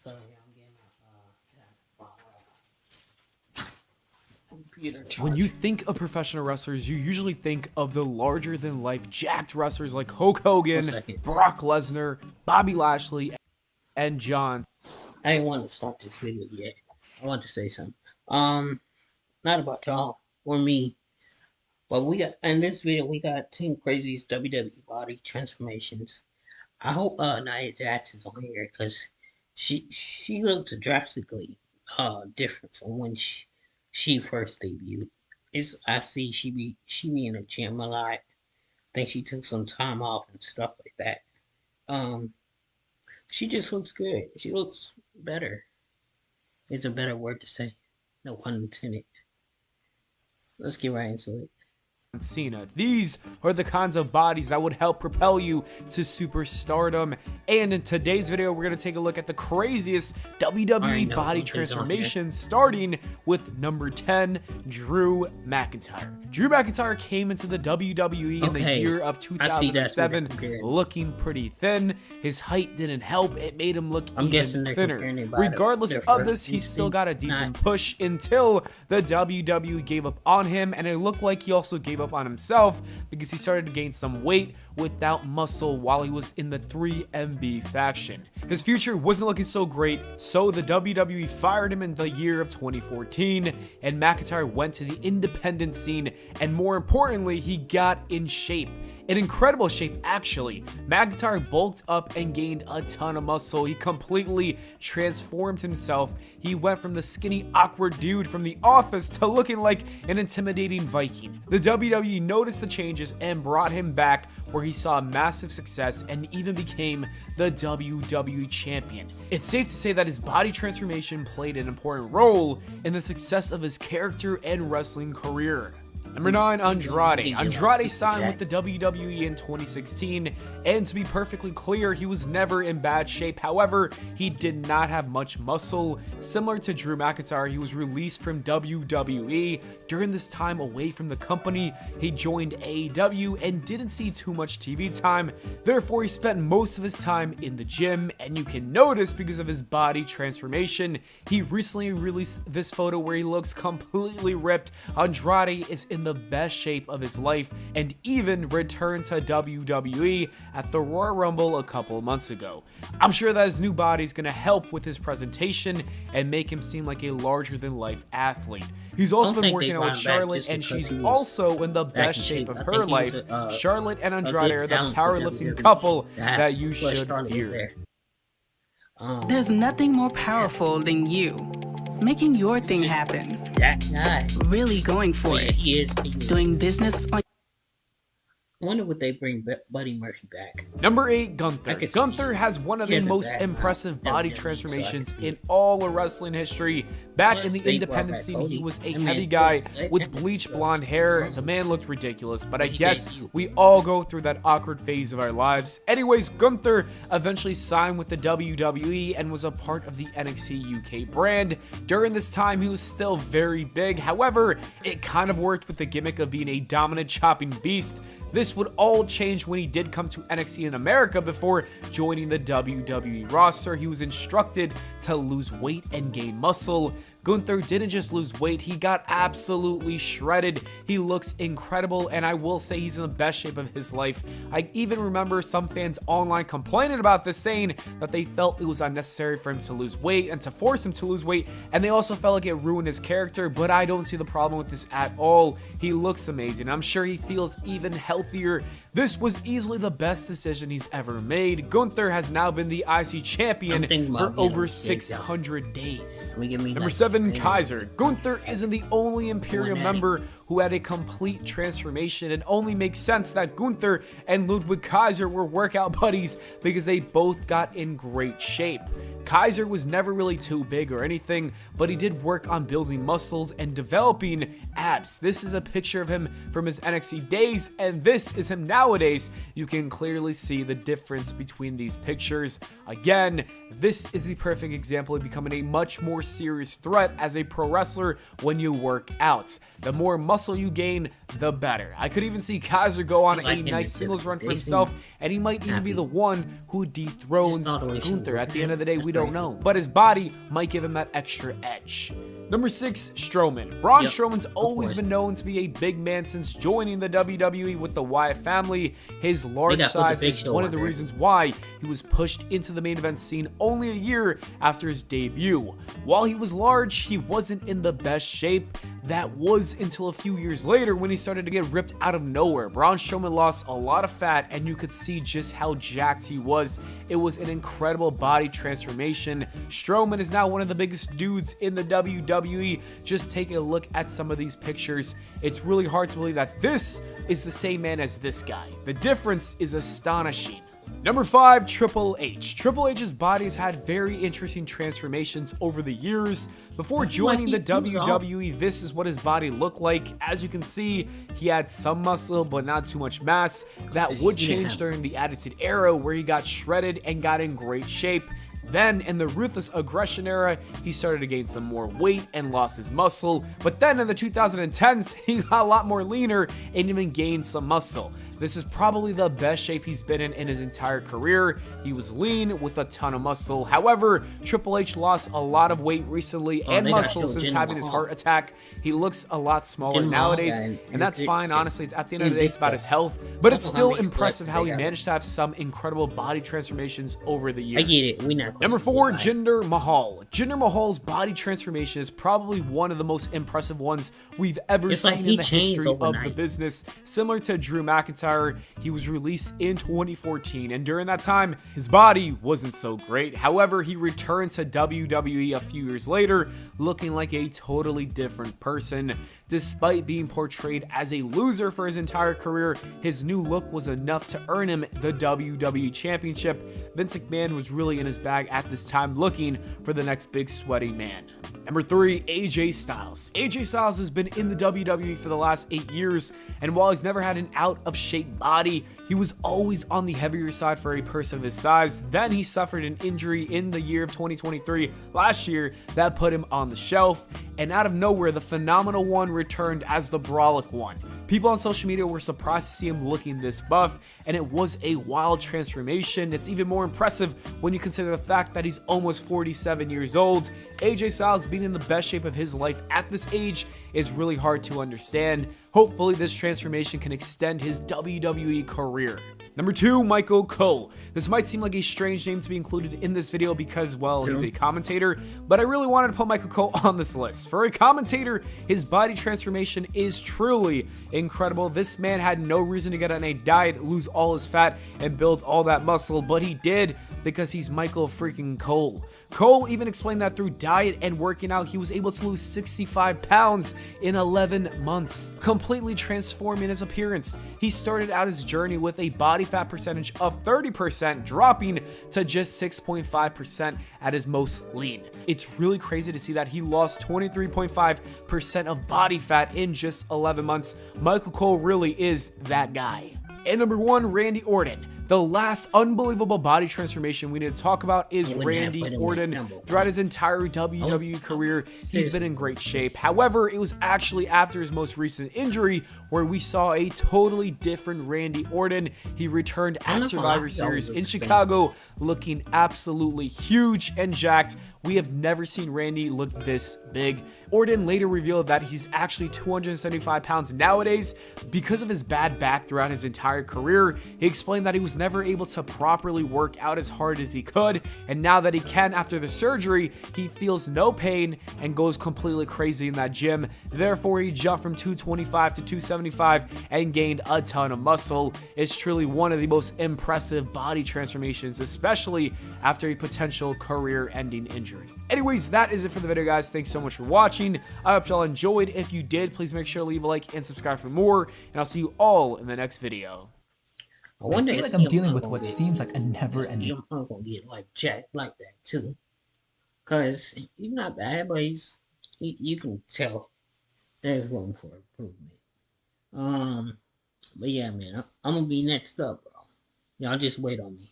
Sorry, I'm getting computer When you charger. think of professional wrestlers, you usually think of the larger-than-life jacked wrestlers like Hulk 1 Hogan, second. Brock Lesnar, Bobby Lashley, and John I didn't want to start this video yet. I want to say something. Not about y'all or me, but we got in this video we got 10 craziest WWE body transformations. I hope Nia Jax is on here because she looked drastically different from when she first debuted. I see she be in the gym a lot. I think she took some time off and stuff like that. Um, she just looks good. She looks better. It's a better word to say. No pun intended. Let's get right into it. Cena. These are the kinds of bodies that would help propel you to superstardom. And in today's video, we're going to take a look at the craziest WWE body transformations, starting with number 10, Drew McIntyre. Drew McIntyre came into the WWE in the year of 2007 looking pretty thin. His height didn't help. It made him look even thinner. Regardless of this, he still got a decent push until the WWE gave up on him, and it looked like he also gave up on himself because he started to gain some weight without muscle while he was in the 3MB faction. His future wasn't looking so great, so the WWE fired him in the year of 2014, and McIntyre went to the independent scene, and more importantly, he got in shape. In incredible shape, actually. McIntyre bulked up and gained a ton of muscle. He completely transformed himself. He went from the skinny, awkward dude from The Office to looking like an intimidating Viking. The WWE noticed the changes and brought him back, where he saw massive success and even became the WWE champion. It's safe to say that his body transformation played an important role in the success of his character and wrestling career. Number 9, Andrade. Andrade signed with the WWE in 2016, and to be perfectly clear, he was never in bad shape. However, he did not have much muscle. Similar to Drew McIntyre, he was released from WWE. During this time away from the company, he joined AEW and didn't see too much TV time. Therefore, he spent most of his time in the gym, and you can notice because of his body transformation, he recently released this photo where he looks completely ripped. Andrade is in the best shape of his life and even returned to WWE at the Royal Rumble a couple of months ago. I'm sure that his new body is going to help with his presentation and make him seem like a larger-than-life athlete. He's also been working out with Charlotte, and she's also in the best shape of her life. Charlotte and Andrade are the powerlifting couple that you should fear. There's nothing more powerful than you. Making your thing happen. That guy. Really going for it. He is. Doing business on. I wonder would they bring Buddy Murphy back. Number 8, Gunther. Gunther has one of the most impressive body transformations in all of wrestling history. Back in the independent scene, he was a heavy guy with bleached blonde hair. The man looked ridiculous, but I guess we all go through that awkward phase of our lives. Anyways, Gunther eventually signed with the WWE and was a part of the NXT UK brand. During this time, he was still very big. However, it kind of worked with the gimmick of being a dominant chopping beast. This would all change when he did come to NXT in America before joining the WWE roster. He was instructed to lose weight and gain muscle. Gunther didn't just lose weight, he got absolutely shredded. He looks incredible, and I will say he's in the best shape of his life. I even remember some fans online complaining about this, saying that they felt it was unnecessary for him to lose weight and to force him to lose weight, and they also felt like it ruined his character, but I don't see the problem with this at all. He looks amazing. I'm sure he feels even healthier. This was easily the best decision he's ever made. Gunther has now been the IC champion for over 600 days. Number 7, Kaiser. Gunther isn't the only Imperium member who had a complete transformation. It only makes sense that Gunther and Ludwig Kaiser were workout buddies because they both got in great shape. Kaiser was never really too big or anything, but he did work on building muscles and developing abs. This is a picture of him from his NXT days, and this is him nowadays. You can clearly see the difference between these pictures. Again, this is the perfect example of becoming a much more serious threat as a pro wrestler when you work out. The more muscle muscle you gain, the better. I could even see Kaiser go on a nice singles run for himself, and he might even be the one who dethrones Gunther. At the end of the day, we don't know, but his body might give him that extra edge. Number 6, Strowman. Braun Strowman's always been known to be a big man since joining the WWE with the Wyatt family. His large size is one of the reasons why he was pushed into the main event scene only a year after his debut. While he was large, he wasn't in the best shape. That was until a few years later when he started to get ripped out of nowhere. Braun Strowman lost a lot of fat, and you could see just how jacked he was. It was an incredible body transformation. Strowman is now one of the biggest dudes in the WWE. Just take a look at some of these pictures. It's really hard to believe that this is the same man as this guy. The difference is astonishing. Number 5, Triple H. Triple H's body has had very interesting transformations over the years. Before joining the WWE, this is what his body looked like. As you can see, he had some muscle, but not too much mass. That would change during the Attitude Era, where he got shredded and got in great shape. Then, in the Ruthless Aggression era, he started to gain some more weight and lost his muscle. But then in the 2010s, he got a lot more leaner and even gained some muscle. This is probably the best shape he's been in his entire career. He was lean with a ton of muscle. However, Triple H lost a lot of weight recently and muscle since having his heart attack. He looks a lot smaller nowadays, and that's fine. Honestly, at the end of the day, it's about his health. But it's still impressive how he managed to have some incredible body transformations over the years. I get it. Number 4, Jinder Mahal. Jinder Mahal's body transformation is probably one of the most impressive ones we've ever seen in the history of the business. Similar to Drew McIntyre, he was released in 2014, and during that time, his body wasn't so great. However, he returned to WWE a few years later, looking like a totally different person. Despite being portrayed as a loser for his entire career, his new look was enough to earn him the WWE Championship. Vince McMahon was really in his bag at this time, looking for the next big sweaty man. Number 3, AJ Styles. AJ Styles has been in the WWE for the last 8 years, and while he's never had an out-of-shape body, he was always on the heavier side for a person of his size. Then he suffered an injury in the year of 2023, last year, that put him on the shelf, and out of nowhere, the Phenomenal One returned as the Brawlic One. People on social media were surprised to see him looking this buff, and it was a wild transformation. It's even more impressive when you consider the fact that he's almost 47 years old. AJ Styles being in the best shape of his life at this age is really hard to understand. Hopefully this transformation can extend his WWE career. Number 2, Michael Cole. This might seem like a strange name to be included in this video because, well, he's a commentator, but I really wanted to put Michael Cole on this list. For a commentator, his body transformation is truly incredible. This man had no reason to get on a diet, lose all his fat, and build all that muscle, but he did because he's Michael freaking Cole. Cole even explained that through diet and working out, he was able to lose 65 pounds in 11 months, completely transforming his appearance. He started out his journey with a body fat percentage of 30%, dropping to just 6.5% at his most lean. It's really crazy to see that he lost 23.5% of body fat in just 11 months. Michael Cole really is that guy. And number 1, Randy Orton. The last unbelievable body transformation we need to talk about is Randy Orton. Throughout his entire WWE career, he's been in great shape. However, it was actually after his most recent injury where we saw a totally different Randy Orton. He returned at Survivor Series in Chicago looking absolutely huge and jacked. We have never seen Randy look this big. Orton later revealed that he's actually 275 pounds nowadays because of his bad back throughout his entire career. He explained that he was never able to properly work out as hard as he could, and now that he can after the surgery, he feels no pain and goes completely crazy in that gym. Therefore, he jumped from 225 to 275 and gained a ton of muscle. It's truly one of the most impressive body transformations, especially after a potential career-ending injury. Anyways, that is it for the video, guys. Thanks so much for watching. I hope y'all enjoyed. If you did, please make sure to leave a like and subscribe for more, and I'll see you all in the next video. I feel like I'm dealing with what seems like a never-ending. I'm gonna get like jacked like that too, cause he's not bad, but you can tell there's room for improvement. But yeah, man, I'm gonna be next up, bro. Y'all just wait on me.